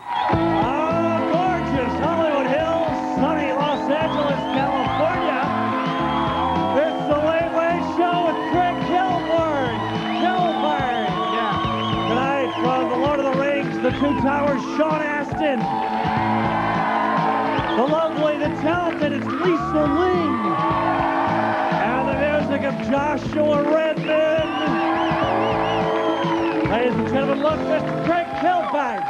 Gorgeous Hollywood Hills, sunny Los Angeles, California. It's the Late Late Show with Craig Kilborn. Yeah. Tonight from The Lord of the Rings, The Two Towers, Sean Astin. The lovely, the talented, it's Lisa Ling. And the music of Joshua Redman. Ladies and gentlemen, look, Mr. Craig Kilborn.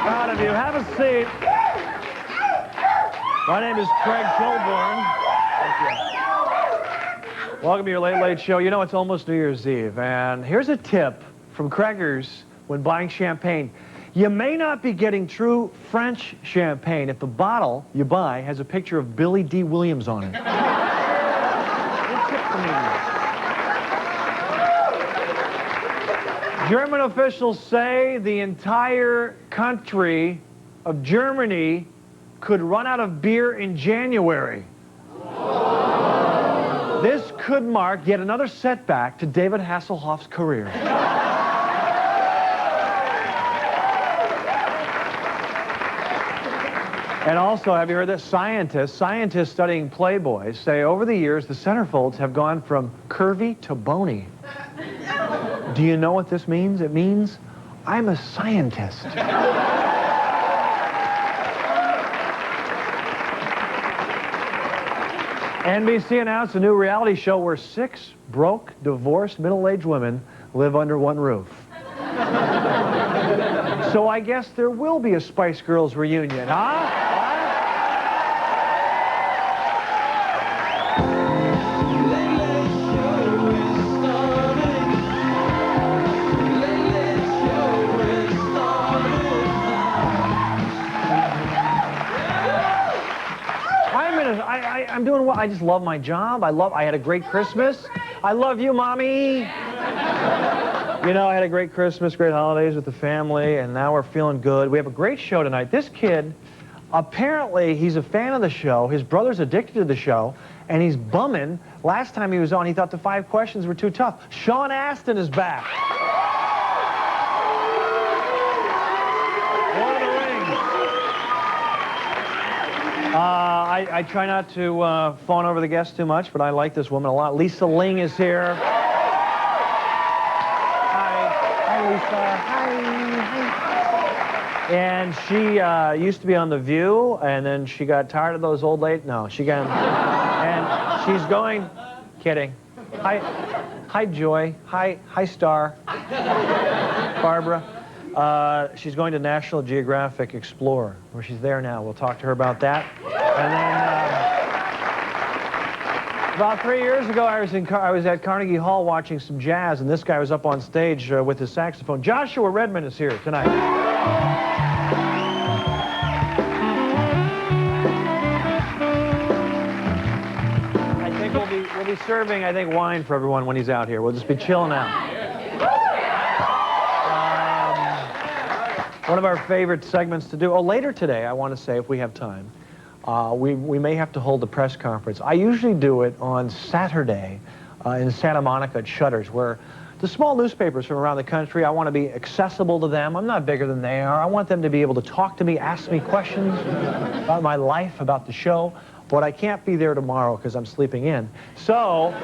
Proud of you. Have a seat. My name is Craig Kilborn. Thank you. Welcome to your Late Late Show. You know, it's almost New Year's Eve, and here's a tip from Craigers when buying champagne. You may not be getting true French champagne if the bottle you buy has a picture of Billy D. Williams on it. Good tip for me. German officials say the entire country of Germany could run out of beer in January. This could mark yet another setback to David Hasselhoff's career. And also, have you heard that scientists studying Playboys say over the years the centerfolds have gone from curvy to bony. Do you know what this means? It means I'm a scientist. NBC announced a new reality show where 6 broke, divorced, middle-aged women live under one roof. So I guess there will be a Spice Girls reunion, huh? I'm doing well. I just love my job. I had a great Christmas. I love you, Mommy. You know, I had a great Christmas, great holidays with the family, and now we're feeling good. We have a great show tonight. This kid, apparently, he's a fan of the show. His brother's addicted to the show, and he's bumming. Last time he was on, he thought the 5 questions were too tough. Sean Astin is back. I try not to fawn over the guests too much, but I like this woman a lot. Lisa Ling is here. Hi, Lisa. Hi. And she used to be on The View, and then she got tired of those old late. No, she got. And she's going. Kidding. Hi, Joy. Hi, Star. Barbara. She's going to National Geographic Explorer, where she's there now. We'll talk to her about that. And then, about 3 years ago, I was at Carnegie Hall watching some jazz, and this guy was up on stage with his saxophone. Joshua Redman is here tonight. I think we'll be serving, wine for everyone when he's out here. We'll just be chilling out. One of our favorite segments to do. Oh, later today, I want to say, if we have time, we may have to hold a press conference. I usually do it on Saturday in Santa Monica at Shutters, where the small newspapers from around the country, I want to be accessible to them. I'm not bigger than they are. I want them to be able to talk to me, ask me questions about my life, about the show. But I can't be there tomorrow because I'm sleeping in. So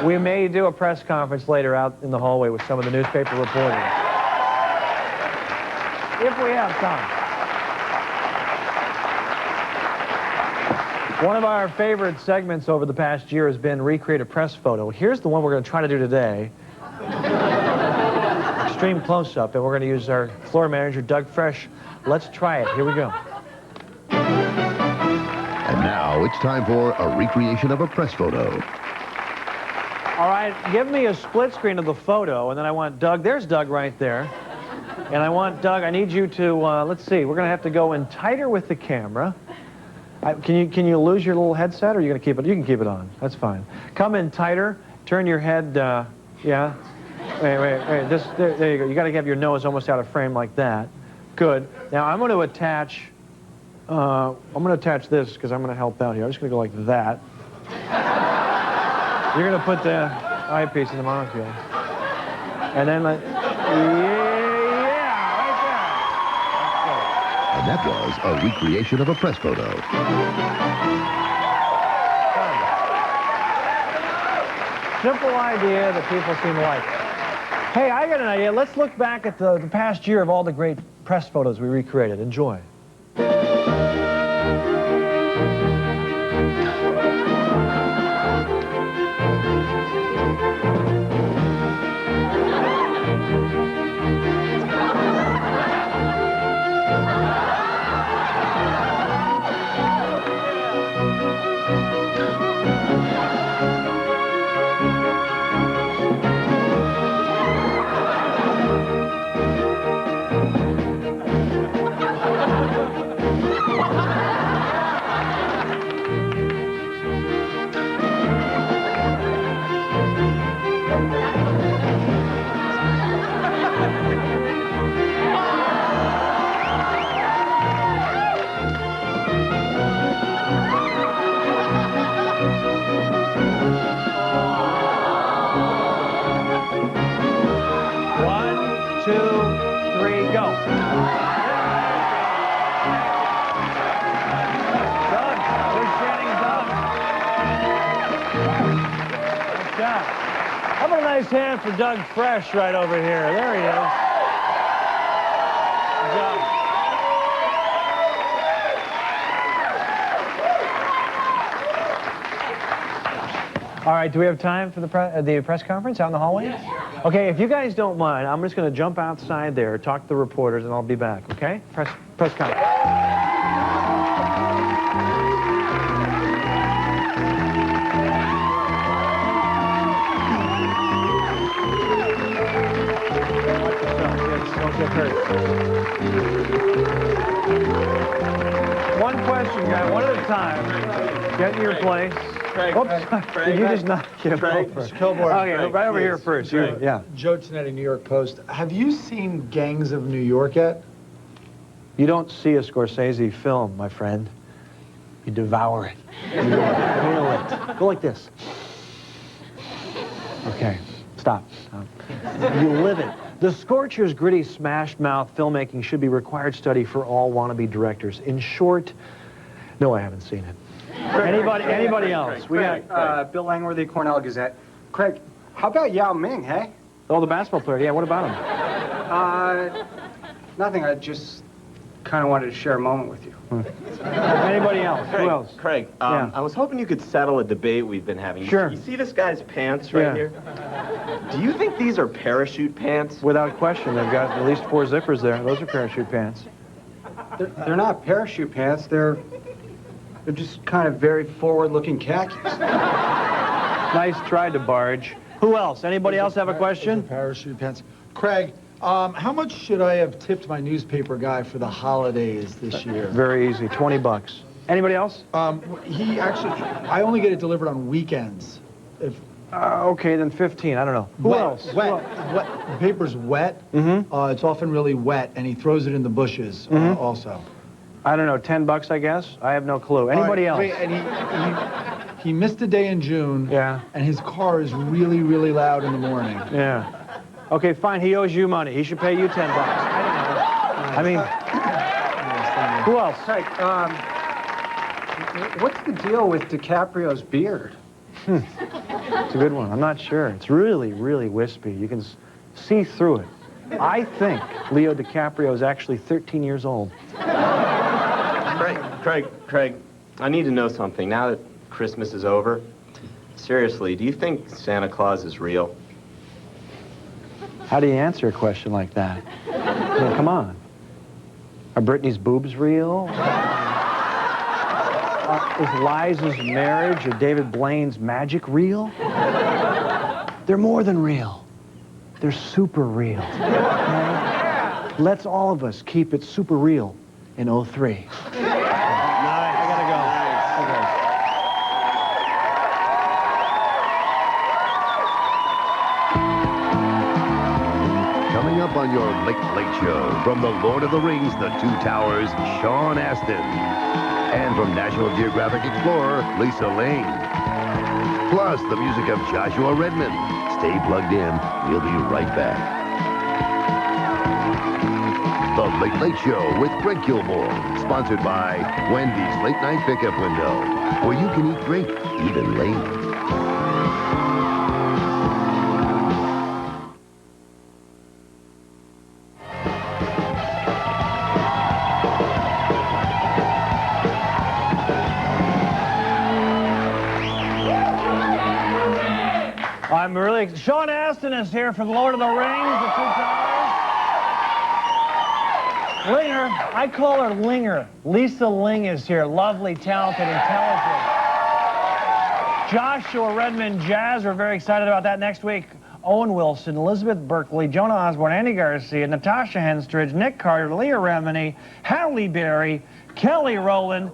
we may do a press conference later out in the hallway with some of the newspaper reporters. If we have time. One of our favorite segments over the past year has been Recreate a Press Photo. Here's the one we're going to try to do today. Extreme close-up, and we're going to use our floor manager, Doug Fresh. Let's try it. Here we go. And now it's time for a recreation of a press photo. All right, give me a split screen of the photo, and then I want Doug. There's Doug right there. And I want, Doug, I need you to, let's see, we're going to have to go in tighter with the camera. Can you lose your little headset, or are you going to keep it? You can keep it on. That's fine. Come in tighter. Turn your head. Yeah. Wait. There you go. You got to have your nose almost out of frame like that. Good. Now I'm going to attach. This because I'm going to help out here. I'm just going to go like that. You're going to put the eyepiece in the monocle, and then like. And that was a recreation of a press photo. Simple idea that people seem to like. Hey, I got an idea. Let's look back at the past year of all the great press photos we recreated. Enjoy. How about a nice hand for Doug Fresh right over here? There he is. Good job. All right, do we have time for the press conference out in the hallway? Yes. Okay, if you guys don't mind, I'm just going to jump outside there, talk to the reporters, and I'll be back, okay? Press conference. One question, guy, one at a time. Get in your place. Craig, Oops, Craig, did you just knock him over? Kilborn. Okay, Craig, right over please. here first. Craig. Yeah. Joe Tonetti, New York Post. Have you seen Gangs of New York yet? You don't see a Scorsese film, my friend. You devour it. You inhale it. Go like this. Okay, stop. You live it. The Scorcher's gritty, smashed-mouth filmmaking should be required study for all wannabe directors. In short, no, I haven't seen it. Anybody else? Craig, Bill Langworthy, Cornell Gazette. Craig, how about Yao Ming, hey? Oh, the basketball player. Yeah, what about him? Nothing. I just kind of wanted to share a moment with you. Anybody else? Craig, Who else? Craig, Yeah. I was hoping you could settle a debate we've been having. Sure. You see this guy's pants right here? Do you think these are parachute pants? Without question, they've got at least 4 zippers there. Those are parachute pants. They're not parachute pants. They're just kind of very forward-looking khakis. Nice try to barge. Who else? Anybody else have a question? Parachute pants. Craig, how much should I have tipped my newspaper guy for the holidays this year? Very easy, 20 bucks. Anybody else? He actually, I only get it delivered on weekends. If Okay, then 15. I don't know. Who else? Wet. The paper's wet. Mm-hmm. It's often really wet, and he throws it in the bushes also. I don't know, 10 bucks, I guess? I have no clue. Anybody else? Wait, and he missed a day in June. Yeah. And his car is really, really loud in the morning. Yeah. Okay, fine, he owes you money. He should pay you 10 bucks. I don't know. I mean, who else? Craig, what's the deal with DiCaprio's beard? It's a good one. I'm not sure. It's really, really wispy. You can see through it. I think Leo DiCaprio is actually 13 years old. Craig, I need to know something. Now that Christmas is over, seriously, do you think Santa Claus is real? How do you answer a question like that? I mean, come on. Are Britney's boobs real? Is Liza's marriage or David Blaine's magic real? They're more than real. They're super real. Okay? Let's all of us keep it super real in 03. Nice. I gotta go. on your Late Late Show. From the Lord of the Rings, The Two Towers, Sean Astin. And from National Geographic Explorer, Lisa Ling. Plus, the music of Joshua Redman. Stay plugged in. We'll be right back. The Late Late Show with Greg Kilborn, sponsored by Wendy's Late Night Pickup Window, where you can eat great, even late. I'm really... Sean Astin is here from Lord of the Rings, The Two Towers. Linger. I call her Linger. Lisa Ling is here. Lovely, talented, intelligent. Joshua Redman, jazz. We're very excited about that next week. Owen Wilson, Elizabeth Berkley, Jonah Osborne, Andy Garcia, Natasha Henstridge, Nick Carter, Leah Remini, Halle Berry, Kelly Rowland,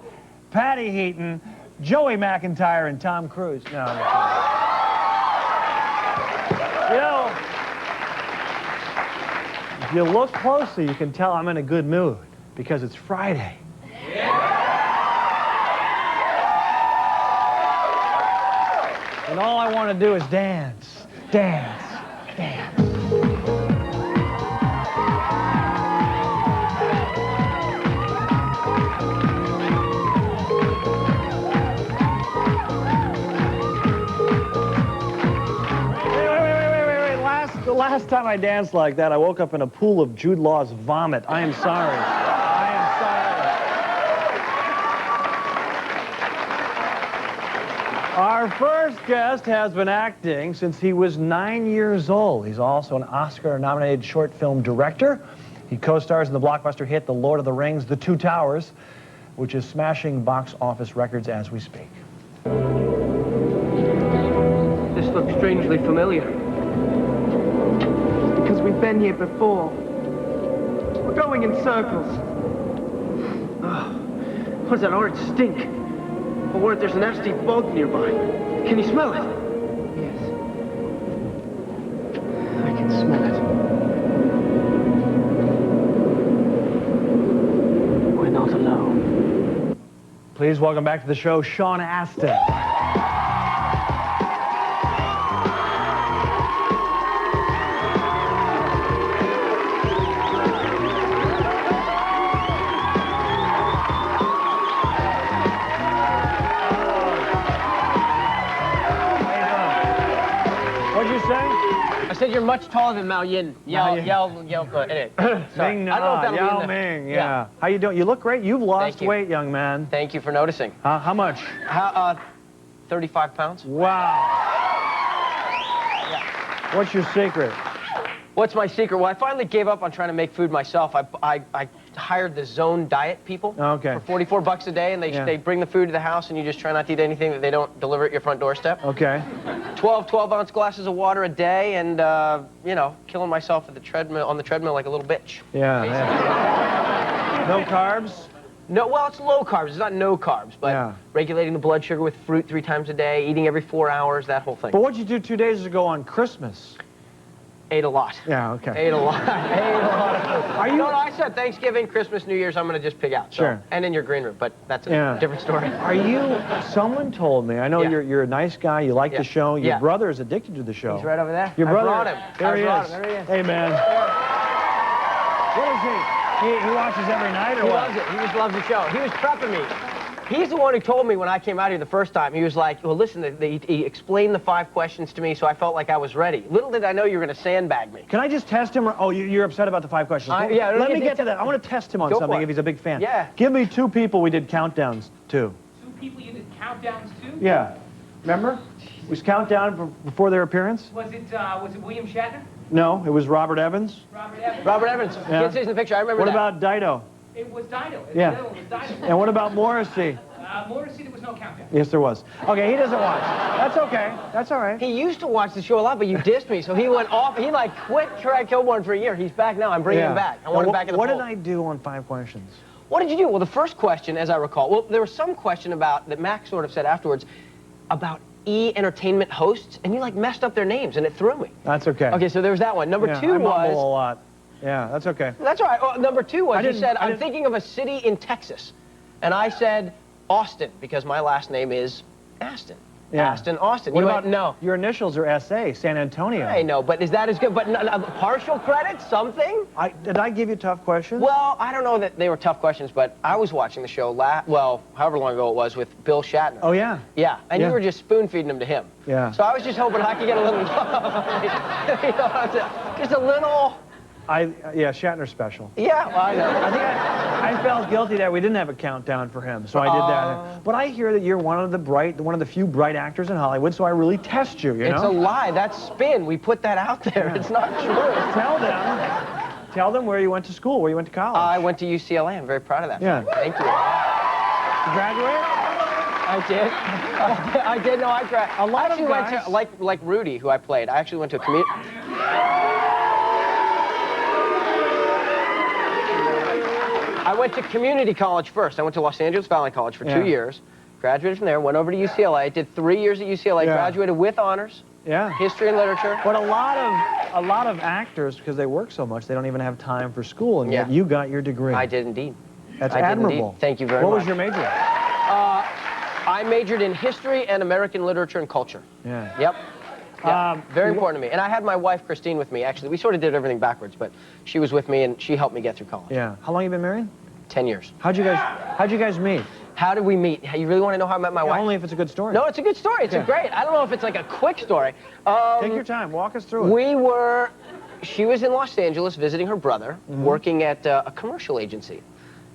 Patty Heaton, Joey McIntyre, and Tom Cruise. No, I'm kidding. You know, if you look closely, you can tell I'm in a good mood because it's Friday. And all I want to do is dance, dance, dance. The last time I danced like that, I woke up in a pool of Jude Law's vomit. I am sorry. I am sorry. Our first guest has been acting since he was 9 years old. He's also an Oscar-nominated short film director. He co-stars in the blockbuster hit The Lord of the Rings, The Two Towers, which is smashing box office records as we speak. This looks strangely familiar. Because we've been here before. We're going in circles. What is that orange stink? Or what if there's a nasty bug nearby? Can you smell it? Yes. I can smell it. We're not alone. Please welcome back to the show, Sean Astin. What'd you say? I said you're much taller than Mao Yin. Anyway. Ming Sorry. I don't know if that'll be Yao in there. Ming, yeah. How you doing? You look great. You've lost Thank you. weight, young man. Thank you for noticing. How much? 35 pounds. Wow. Yeah. What's your secret? What's my secret? Well, I finally gave up on trying to make food myself. I hired the Zone Diet people Okay. for $44 a day, and they bring the food to the house, and you just try not to eat anything that they don't deliver at your front doorstep. Okay. 12-ounce glasses of water a day, and you know, killing myself at the treadmill on the treadmill like a little bitch. Yeah. No carbs? No, well, it's low carbs. It's not no carbs, but Yeah. regulating the blood sugar with fruit 3 times a day, eating every 4 hours, that whole thing. But what'd you do 2 days ago on Christmas? Ate a lot. Yeah, okay. Ate a lot. Ate a lot of food. Are you- No, I said Thanksgiving, Christmas, New Year's, I'm going to just pig out. So. Sure. And in your green room, but that's a Yeah. different story. Are you, someone told me, I know Yeah. you're a nice guy, you like Yeah. the show, your Yeah. brother is addicted to the show. He's right over there. Your I brother, brought him. There I he brought is. him. There he is. Hey, man. What is he? He watches every night or He what? loves it. He just loves the show. He was prepping me. He's the one who told me when I came out here the first time. He was like, well, listen, he explained the 5 questions to me, so I felt like I was ready. Little did I know you were going to sandbag me. Can I just test him? Or, oh, you're upset about the 5 questions. Yeah, Let me get to that. I want to test him on Go for something it. if he's a big fan. Yeah. Give me 2 people we did countdowns to. 2 people you did countdowns to? Yeah. Remember? We was countdown before their appearance? Was it William Shatner? No, it was Robert Evans. Robert Evans? Robert Evans. Yeah. Kids in the picture. I remember What that. about Dido? It was Dido. Yeah. The other one was Dido. And what about Morrissey? Morrissey, there was no countdown. Yes, there was. Okay, he doesn't watch. That's okay. That's all right. He used to watch the show a lot, but you dissed me, so he went off. He like quit Craig Kilborn for a year. He's back now. I'm bringing him back. I want him back in the What fold. did I do on 5 questions? What did you do? Well, the first question, as I recall, well, there was some question about, that Max sort of said afterwards, about E! Entertainment hosts, and you like messed up their names, and it threw me. That's okay. Okay, so there was that one. Number Yeah, 2 I mumble was... a lot. Yeah, that's okay. That's all right. Oh, number 2 was you said, I I'm didn't- thinking of a city in Texas. And I said, Austin, because my last name is Astin. Yeah. Astin, Austin. What You about went, no. Your initials are S.A., San Antonio. I know, but is that as good? But partial credit, something? Did I give you tough questions? Well, I don't know that they were tough questions, but I was watching the show, however long ago it was, with Bill Shatner. Oh, yeah. Yeah, and Yeah. you were just spoon-feeding them to him. Yeah. So I was just hoping I could get a little love. You know what I'm saying? Just a little... Yeah, Shatner's special. Yeah, well, I know. I think I felt guilty that we didn't have a countdown for him, so I did that. But I hear that you're one of the few bright actors in Hollywood, so I really test you, you know? It's a lie. That's spin. We put that out there. It's not true. Tell them where you went to school, where you went to college. I went to UCLA. I'm very proud of that. Yeah. Thank you. You graduate? I did. I did. No, I graduated. A lot I of actually went guys- to, like Rudy, who I played. I actually went to a community. I went to community college first. I went to Los Angeles Valley College for 2 years. Graduated from there, went over to UCLA, did 3 years at UCLA, graduated with honors, history and literature. But a lot of actors, because they work so much, they don't even have time for school, and yet you got your degree. I did indeed. That's I did admirable. indeed. Thank you very much. What was your major? I majored in history and American literature and culture. Yeah. Yep. Yeah, very important to me. And I had my wife, Christine, with me, actually. We sort of did everything backwards, but she was with me, and she helped me get through college. Yeah. How long you been married? 10 years. How'd you guys meet? How did we meet? You really want to know how I met my wife? Only if it's a good story. No, it's a good story. It's a great. I don't know if it's like a quick story. Take your time. Walk us through it. She was in Los Angeles visiting her brother, working at a commercial agency.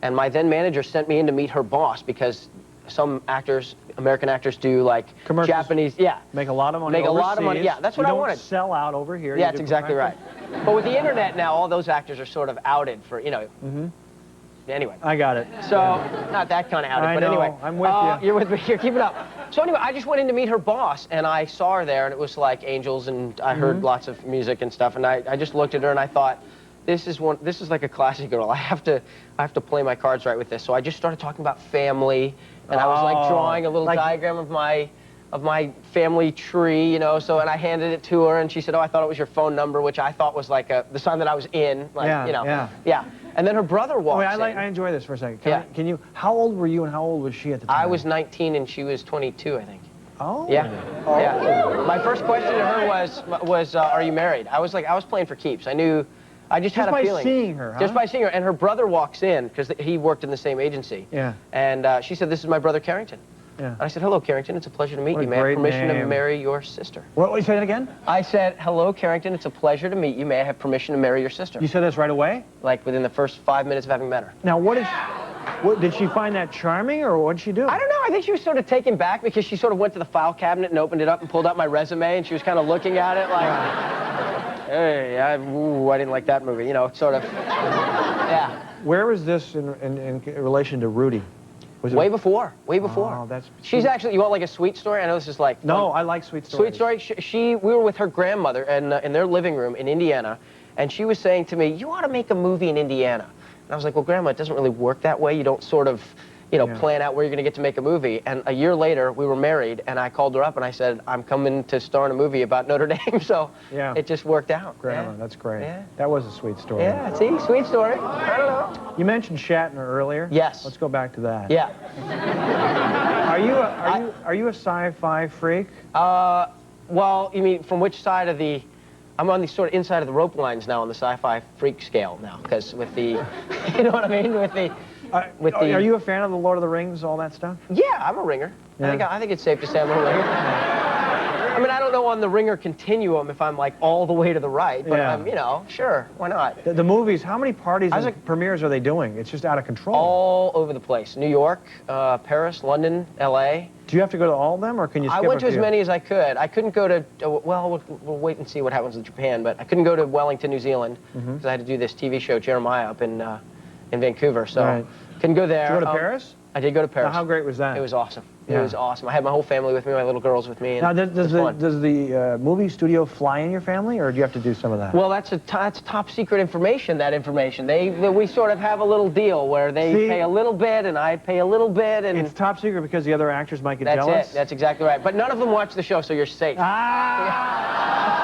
And my then manager sent me in to meet her boss because some actors, American actors, do like Commercials. Japanese, Make a lot of money Make a lot of money, overseas. yeah, that's what I wanted. You don't sell out over here. Yeah, you that's do exactly right. professional. But with the internet now, all those actors are sort of outed for, you know. Anyway. I got it. So, not that kind of outed, I but know. anyway. I'm with you. You're with me. You're keeping up. So anyway, I just went in to meet her boss, and I saw her there, and it was like angels, and I heard lots of music and stuff, and I just looked at her, and I thought, this is like a classy girl. I have to play my cards right with this. So I just started talking about family, and I was like drawing a little diagram of my family tree, you know. So, and I handed it to her, and she said, "Oh, I thought it was your phone number," which I thought was like the sign that I was in, like, you know. Yeah. And then her brother walks in. I enjoy this for a second. Can you? How old were you, and how old was she at the time? I was 19, and she was 22, I think. Oh. Yeah. Yeah. My first question to her was, "Are you married?" I was playing for keeps. I just had a feeling. Just by seeing her, huh? Just by seeing her. And her brother walks in, because he worked in the same agency. Yeah. And she said, "This is my brother, Carrington." Yeah. And I said, "Hello, Carrington. It's a pleasure to meet What you. a May I have great permission to name. marry your sister?" What, say that again? I said, "Hello, Carrington. It's a pleasure to meet you. May I have permission to marry your sister?" You said this right away? Like within the first 5 minutes of having met her. Now, did she find that charming, or what did she do? I don't know. I think she was sort of taken back because she sort of went to the file cabinet and opened it up and pulled out my resume, and she was kind of looking at it like, "Hey, I didn't like that movie," you know, sort of. Yeah. Where was this in relation to Rudy? Was it Way before. Oh, She's actually, you want like a sweet story? I know this is like... No, I like sweet stories. Sweet story. We were with her grandmother in their living room in Indiana, and she was saying to me, "You ought to make a movie in Indiana." And I was like, "Well, Grandma, it doesn't really work that way. You don't sort of, you know, plan out where you're going to get to make a movie." And a year later, we were married, and I called her up, and I said, "I'm coming to star in a movie about Notre Dame." So it just worked out. Grandma, that's great. Yeah. That was a sweet story. Yeah, see? Sweet story. I don't know. You mentioned Shatner earlier. Yes. Let's go back to that. Yeah. Are you a sci-fi freak? Well, you mean from which side of the... I'm on the sort of inside of the rope lines now on the sci-fi freak scale now, because with the... You know what I mean? Are you a fan of the Lord of the Rings, all that stuff? Yeah, I'm a ringer. Yeah. I think it's safe to say I'm a ringer. I mean, I don't know on the ringer continuum if I'm like all the way to the right, but I'm, you know, sure, why not? The movies, how many parties and premieres are they doing? It's just out of control. All over the place. New York, Paris, London, L.A. Do you have to go to all of them, or can you skip I went to a as few? many as I could. I couldn't go to, we'll wait and see what happens in Japan, but I couldn't go to Wellington, New Zealand, because I had to do this TV show, Jeremiah, up in Vancouver, so couldn't go there. Did you go to Paris? I did go to Paris. Now, how great was that? It was awesome. It was awesome. I had my whole family with me, my little girls with me. And now, does the movie studio fly in your family, or do you have to do some of that? Well, that's top secret information, that information. We sort of have a little deal where they pay a little bit, and I pay a little bit. And it's top secret because the other actors might get jealous? That's it. That's exactly right. But none of them watch the show, so you're safe. Ah!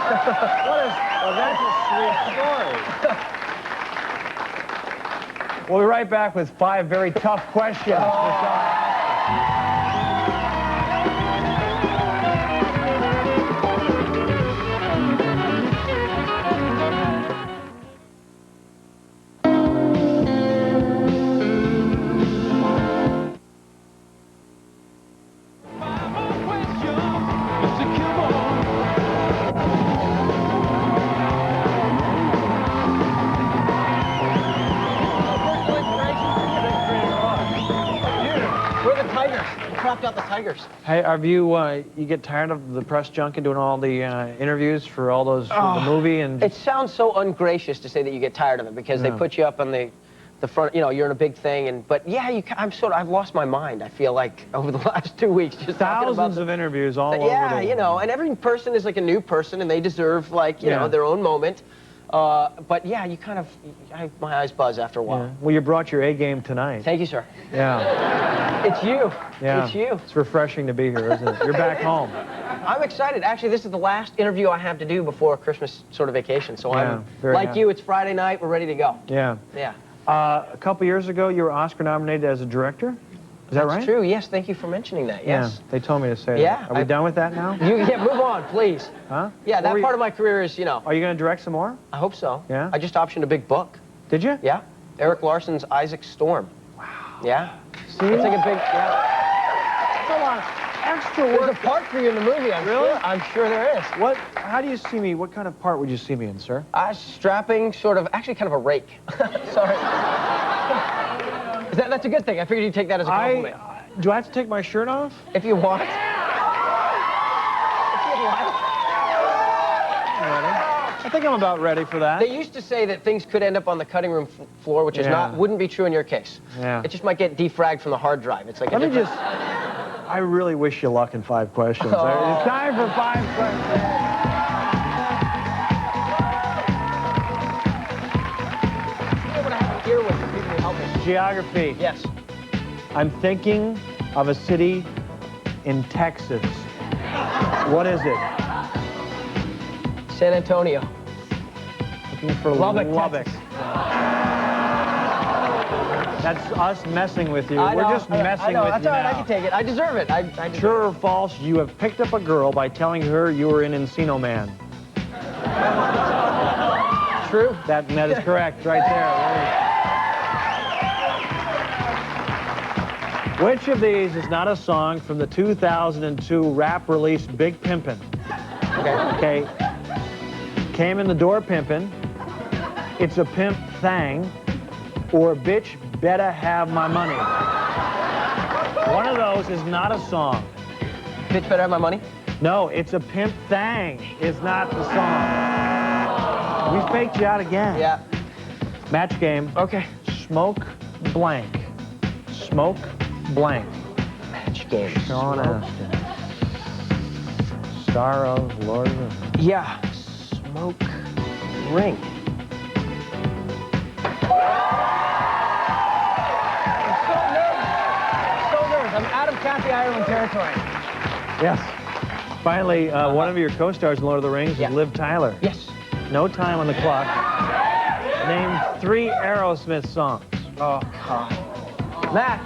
Well, that's a sweet story. We'll be right back with 5 very tough questions. Cropped out the tigers. Hey, have you, you get tired of the press junket doing all the interviews for all those, for the movie? And It sounds so ungracious to say that you get tired of it because they put you up on the front, you know, you're in a big thing, but yeah, I've lost my mind, I feel like, over the last 2 weeks. Just thousands of interviews all over the world. you know, and every person is like a new person and they deserve, like, you know, their own moment. But yeah, you kind of, my eyes buzz after a while. Yeah. Well, you brought your A game tonight. Thank you, sir. Yeah. It's you. Yeah. It's you. It's refreshing to be here, isn't it? You're back home. I'm excited. Actually, this is the last interview I have to do before Christmas sort of vacation. So I'm, like you, it's Friday night, we're ready to go. Yeah. Yeah. A couple years ago, you were Oscar nominated as a director. Is that right? That's true. Yes, thank you for mentioning that. Yes. Yeah, they told me to say Yeah, that. Are we done with that now? Move on, please. Huh? Yeah, that part of my career is, you know. Are you going to direct some more? I hope so. Yeah? I just optioned a big book. Did you? Yeah. Eric Larson's Isaac Storm. Wow. Yeah. See? It's like a big, That's a lot of extra work. There's a part for you in the movie, I'm Really? sure. I'm sure there is. How do you see me? What kind of part would you see me in, sir? Strapping, sort of, actually kind of a rake. Sorry. That's a good thing. I figured you'd take that as a compliment. Do I have to take my shirt off? If you want. I think I'm about ready for that. They used to say that things could end up on the cutting room floor, which is wouldn't be true in your case. Yeah. It just might get defragged from the hard drive. It's like I really wish you luck in 5 questions. It's time for 5 questions. what I have here with the people who help me. Geography. Yes. I'm thinking of a city in Texas. What is it? San Antonio. Looking for Lubbock. Texas. That's us messing with you. I know, We're just messing with That's you all right, now. I can take it. I deserve it. I deserve True or false, you have picked up a girl by telling her you were in Encino Man. True. That is correct, right there. Which of these is not a song from the 2002 rap release Big Pimpin'? Okay. Came in the door pimpin', It's a Pimp Thang, or Bitch Better Have My Money. One of those is not a song. Bitch Better Have My Money? No, It's a Pimp Thang is not the song. We faked you out again. Yeah. Match game. Okay. Smoke blank. Smoke blank. Match game. Sean Astin. Star of Lord of the Rings. Yeah. Smoke ring. I'm out of Kathy Ireland territory. Yes. Finally, one of your co-stars in Lord of the Rings is Liv Tyler. Yes. No time on the clock. Name 3 Aerosmith songs. Oh, God. Matt.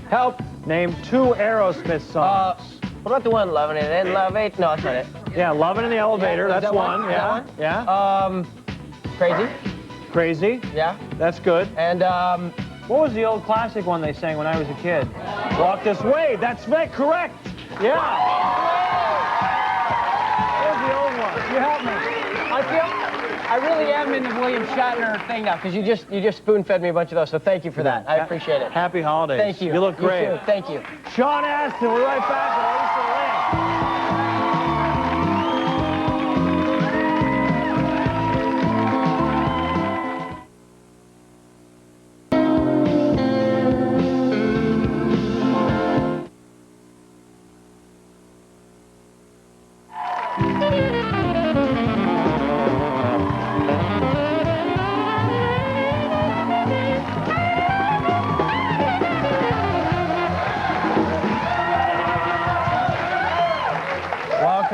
Help. Name 2 Aerosmith songs. What about the one, Loving It and Love It? No, that's not it. Yeah, Lovin' in the Elevator. Yeah, That's that one. one? Yeah. That one? Yeah. Crazy. Crazy. Yeah. That's good. And, what was the old classic one they sang when I was a kid? Walk This Way. That's correct. Yeah. There's the old one. You helped me. I really am in the William Shatner thing now, because you just spoon-fed me a bunch of those, so thank you for that. I appreciate it. Happy holidays. Thank you. You look great. You too. Thank you. Sean Astin, we're right back with Lisa Ling.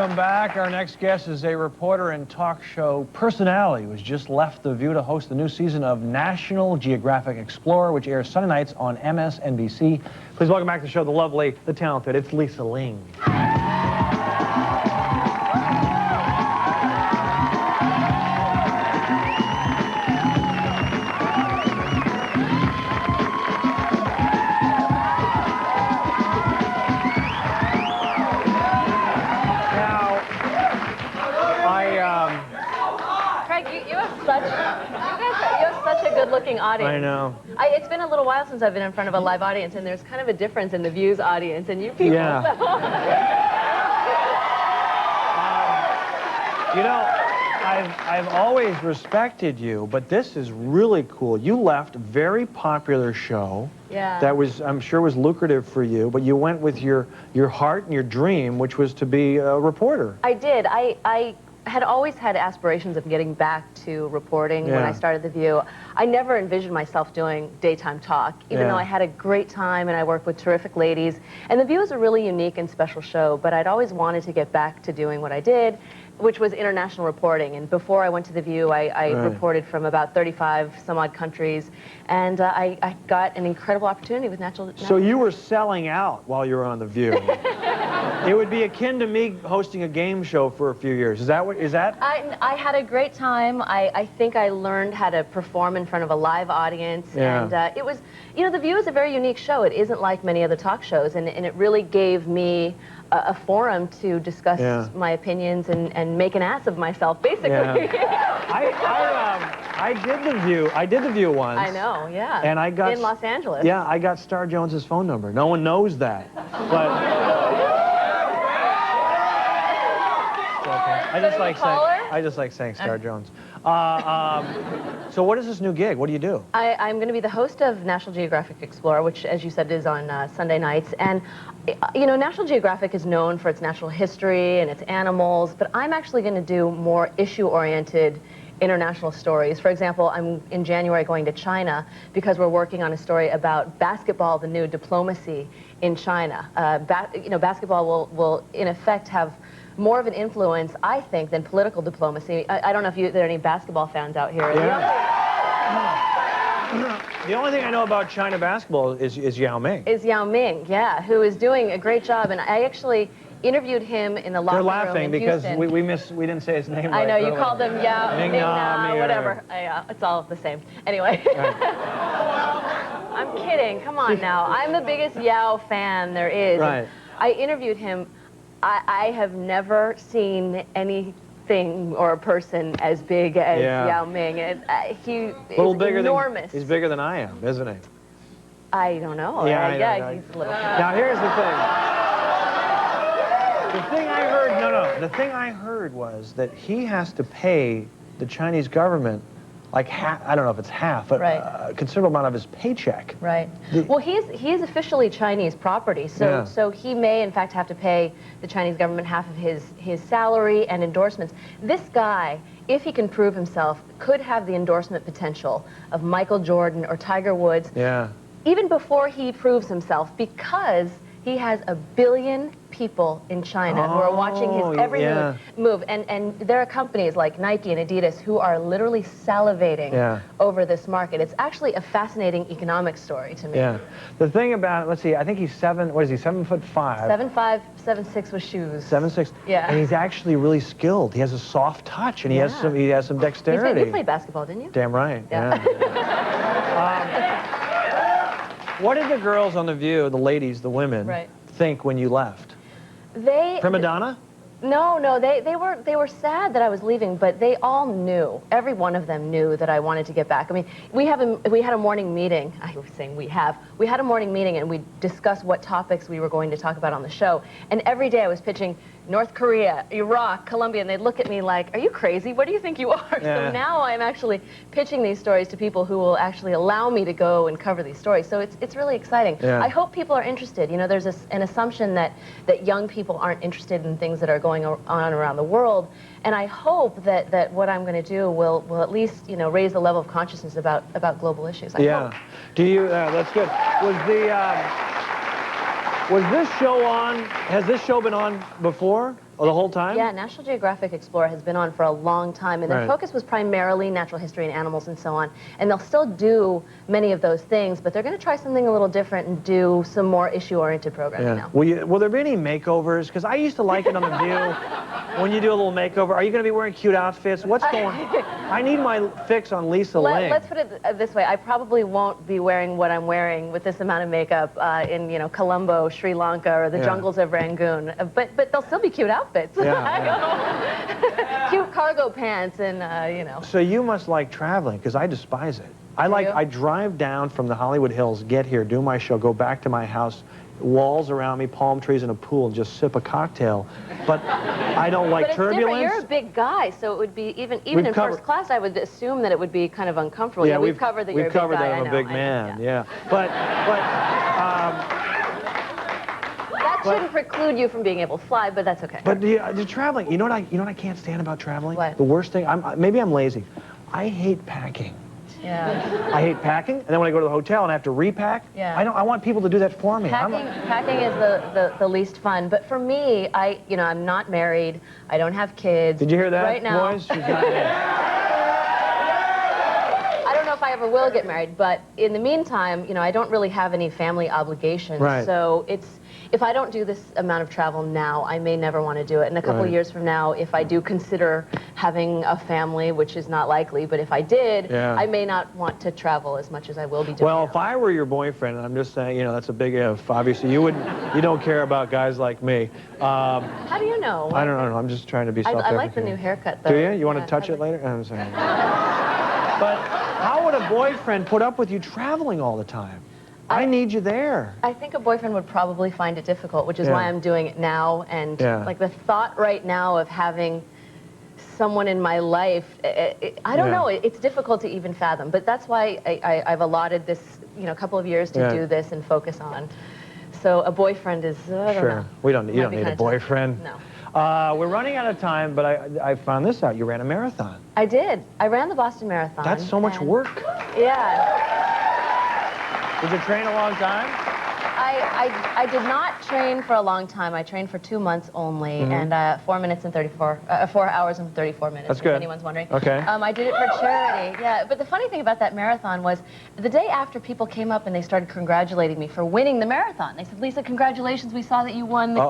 Welcome back. Our next guest is a reporter and talk show personality who has just left The View to host the new season of National Geographic Explorer, which airs Sunday nights on MSNBC. Please welcome back to the show the lovely, the talented, it's Lisa Ling. You have such a good-looking audience. I know. It's been a little while since I've been in front of a live audience, and there's kind of a difference in the View's audience and you people. Yeah. You know, I've always respected you, but this is really cool. You left a very popular show. Yeah. That was, I'm sure, was lucrative for you, but you went with your heart and your dream, which was to be a reporter. I did. I had always had aspirations of getting back to reporting when I started The View. I never envisioned myself doing daytime talk, even though I had a great time and I worked with terrific ladies. And The View is a really unique and special show, but I'd always wanted to get back to doing what I did, which was international reporting. And before I went to The View, I reported from about 35 some odd countries, and I got an incredible opportunity with National. So you were selling out while you were on The View. It would be akin to me hosting a game show for a few years. Is that what, is that? I had a great time. I think I learned how to perform in front of a live audience. And it was, you know, The View is a very unique show. It isn't like many other talk shows, and it really gave me a forum to discuss my opinions and make an ass of myself, basically. I did The View. I did The View once. I know, yeah. And I got in Los Angeles. Yeah, I got Star Jones's phone number. No one knows that, but. I just like saying Star Jones. So what is this new gig? What do you do? I'm going to be the host of National Geographic Explorer, which, as you said, is on Sunday nights. And, you know, National Geographic is known for its natural history and its animals, but I'm actually going to do more issue-oriented international stories. For example, I'm in January going to China because we're working on a story about basketball, the new diplomacy in China. You know, basketball will in effect have more of an influence, I think, than political diplomacy. I don't know if there are any basketball fans out here. The only thing I know about China basketball is Yao Ming. Is Yao Ming, yeah, who is doing a great job. And I actually interviewed him in the locker room in Houston. They're laughing because we didn't say his name right. I know, you called him Yao Ming, whatever. Or... it's all the same. Anyway. I'm kidding, come on now. I'm the biggest Yao fan there is. Right. I interviewed him. I have never seen anything or a person as big as Yao Ming. He is enormous. He's bigger than I am, isn't he? I don't know. Yeah, he's a little... Now, here's the thing. The thing I heard, the thing I heard was that he has to pay the Chinese government like half, I don't know if it's half, but a considerable amount of his paycheck. Right. Well, he is officially Chinese property, so he may in fact have to pay the Chinese government half of his salary and endorsements. This guy, if he can prove himself, could have the endorsement potential of Michael Jordan or Tiger Woods. Yeah. Even before he proves himself, because he has 1 billion people in China who are watching his every move. And there are companies like Nike and Adidas who are literally salivating over this market. It's actually a fascinating economic story to me. Yeah. The thing about, let's see, I think he's 7'5". 7'5", 7'6" with shoes. 7'6". Yeah. And he's actually really skilled. He has a soft touch, and he has some dexterity. You played basketball, didn't you? Damn right. Yeah. What did the girls on The View, the ladies, the women, think when you left? Prima donna? No, they were sad that I was leaving, but they all knew. Every one of them knew that I wanted to get back. I mean, we had a morning meeting. I was saying we had a morning meeting, and we discussed what topics we were going to talk about on the show. And every day I was pitching North Korea, Iraq, Colombia, and they'd look at me like, "Are you crazy? What do you think you are?" So now I'm actually pitching these stories to people who will actually allow me to go and cover these stories. So it's really exciting. I hope people are interested. You know, there's an assumption that young people aren't interested in things that are going on around the world, and I hope that what I'm going to do will at least, you know, raise the level of consciousness about global issues. I hope. Do you? That's good. Was this show on? Has this show been on before? Oh, the whole time? Yeah, National Geographic Explorer has been on for a long time, and their Right. focus was primarily natural history and animals and so on. And they'll still do many of those things, but they're going to try something a little different and do some more issue-oriented programming now. Will there be any makeovers? Because I used to like it on The View. When you do a little makeover, are you going to be wearing cute outfits? What's going on? I need my fix on Lisa Ling. Let's put it this way. I probably won't be wearing what I'm wearing with this amount of makeup in, you know, Colombo, Sri Lanka, or the jungles of Rangoon. But they'll still be cute outfits. Cute cargo pants and, you know. So you must like traveling, because I despise it. I drive down from the Hollywood Hills, get here, do my show, go back to my house, walls around me, palm trees and a pool, and just sip a cocktail. But I don't like turbulence. Different. You're a big guy, so it would be even in first class. I would assume that it would be kind of uncomfortable. Yeah, we've covered that you're a big guy. We've covered that I'm a big man. Yeah. But that shouldn't preclude you from being able to fly, but that's okay. But the traveling, you know what I can't stand about traveling? What? The worst thing. Maybe I'm lazy. I hate packing. Yeah. I hate packing, and then when I go to the hotel and I have to repack, yeah. I want people to do that for me. Packing is the least fun. But for me, I'm not married. I don't have kids. Did you hear that, right now? boys? She's not in. I don't know if I ever will get married, but in the meantime, I don't really have any family obligations. Right. So if I don't do this amount of travel now, I may never want to do it. In a couple years from now, if I do consider having a family, which is not likely, but if I did, I may not want to travel as much as I will be doing. Well, if I were your boyfriend, and I'm just saying, that's a big if. Obviously, you don't care about guys like me. How do you know? I don't know. I'm just trying to be self-deprecating. I like the new haircut, though. Do you? You want to touch it later? I'm saying. But how would a boyfriend put up with you traveling all the time? I need you there. I think a boyfriend would probably find it difficult, which is why I'm doing it now. And like the thought right now of having someone in my life, I don't know, it's difficult to even fathom. But that's why I've allotted this, couple of years to do this and focus on. So a boyfriend is, I don't know. You don't need a boyfriend. No. We're running out of time, but I found this out. You ran a marathon. I did. I ran the Boston Marathon. That's so much work. Yeah. Did you train a long time? I did not train for a long time. I trained for 2 months only, and 4 hours and 34 minutes. That's good. If anyone's wondering. Okay. I did it for charity. Yeah. But the funny thing about that marathon was, the day after, people came up and they started congratulating me for winning the marathon. They said, "Lisa, congratulations! We saw that you won the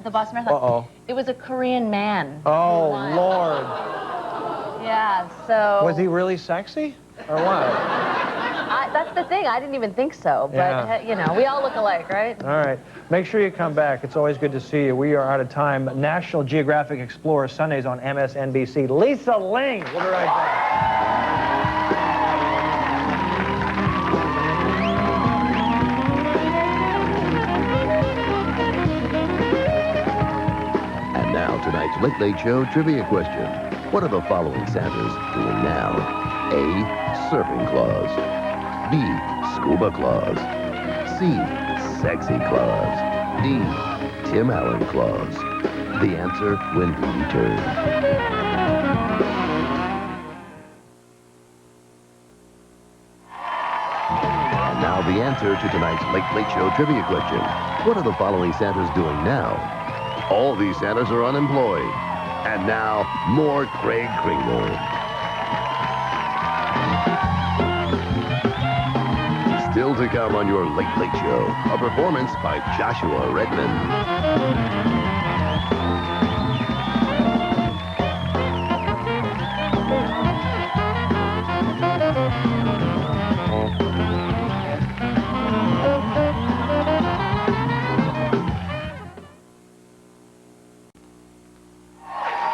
Boston Marathon." It was a Korean man. Oh Lord. Yeah. So. Was he really sexy, or what? That's the thing. I didn't even think so. But, we all look alike, right? All right. Make sure you come back. It's always good to see you. We are out of time. National Geographic Explorer Sundays on MSNBC. Lisa Ling. We'll be right back. And now, tonight's Late Late Show trivia question. What are the following Santas doing now? A. Surfing Claus. B. Scuba Claus. C. Sexy Claus. D. Tim Allen Claus. The answer when we return. And now the answer to tonight's Late Late Show trivia question. What are the following Santas doing now? All these Santas are unemployed. And now, more Craig Kringle. Still to come on your Late Late Show, a performance by Joshua Redman.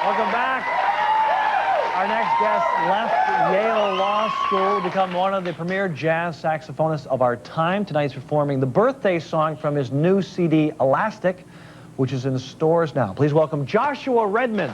Welcome back. Our next guest left Yale Law School to become one of the premier jazz saxophonists of our time. Tonight he's performing the birthday song from his new CD, Elastic, which is in stores now. Please welcome Joshua Redman.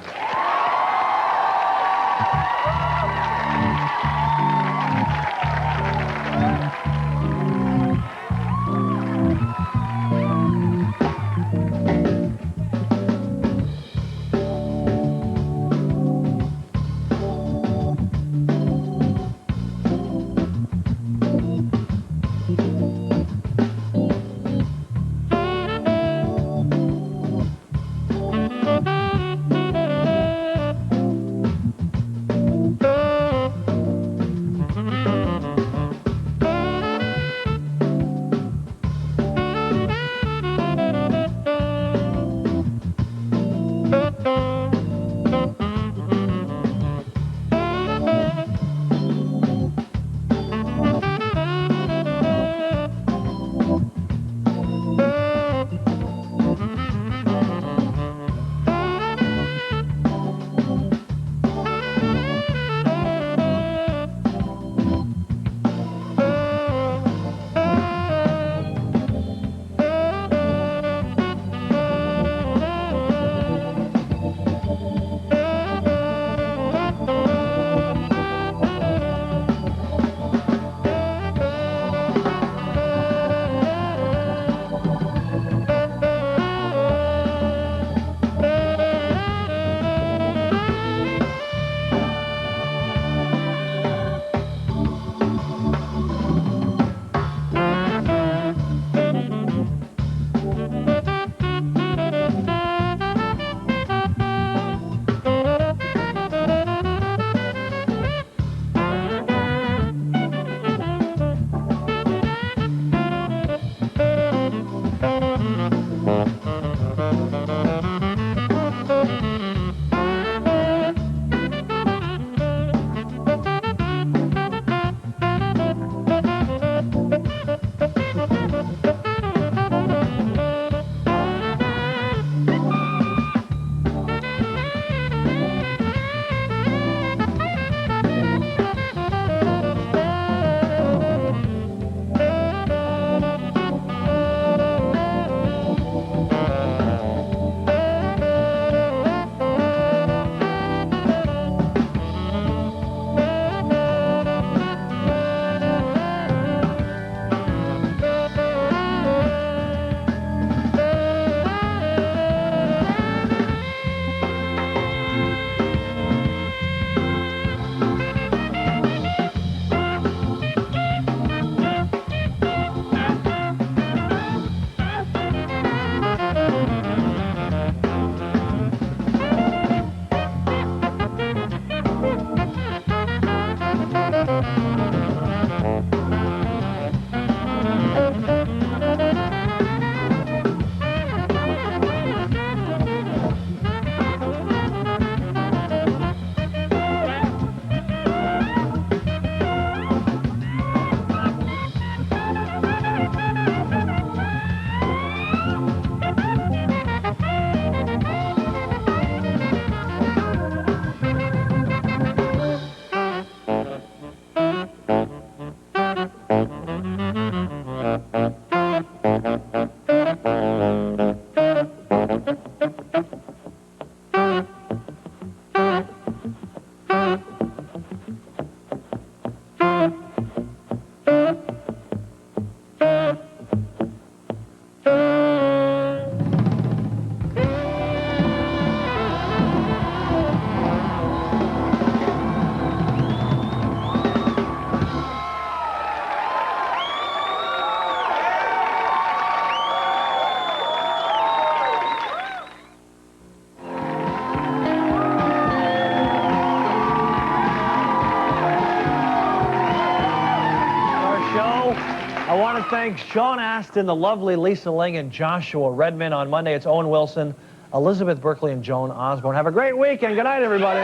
thank Sean Astin, the lovely Lisa Ling, and Joshua Redman. On Monday, it's Owen Wilson, Elizabeth Berkley, and Joan Osborne. Have a great weekend. Good night, everybody.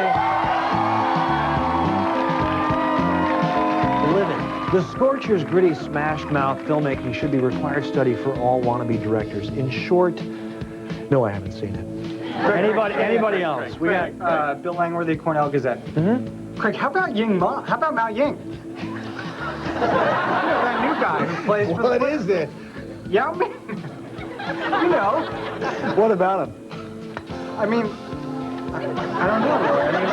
Living. The Scorcher's gritty, smash-mouth filmmaking should be required study for all wannabe directors. In short, no, I haven't seen it. Anybody else? We got Bill Langworthy, Cornell Gazette. Craig, how about Ying Ma? How about Mao Ying? That new guy who plays for What is it? Yao Ming. You know. What about him? I mean, I don't know, really.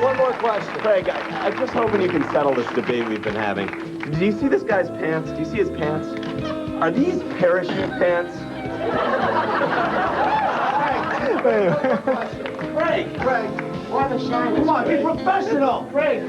One more question. Craig, I'm just hoping you can settle this debate we've been having. Do you see this guy's pants? Do you see his pants? Are these parachute pants? Craig! Craig, Come on, be professional! Craig!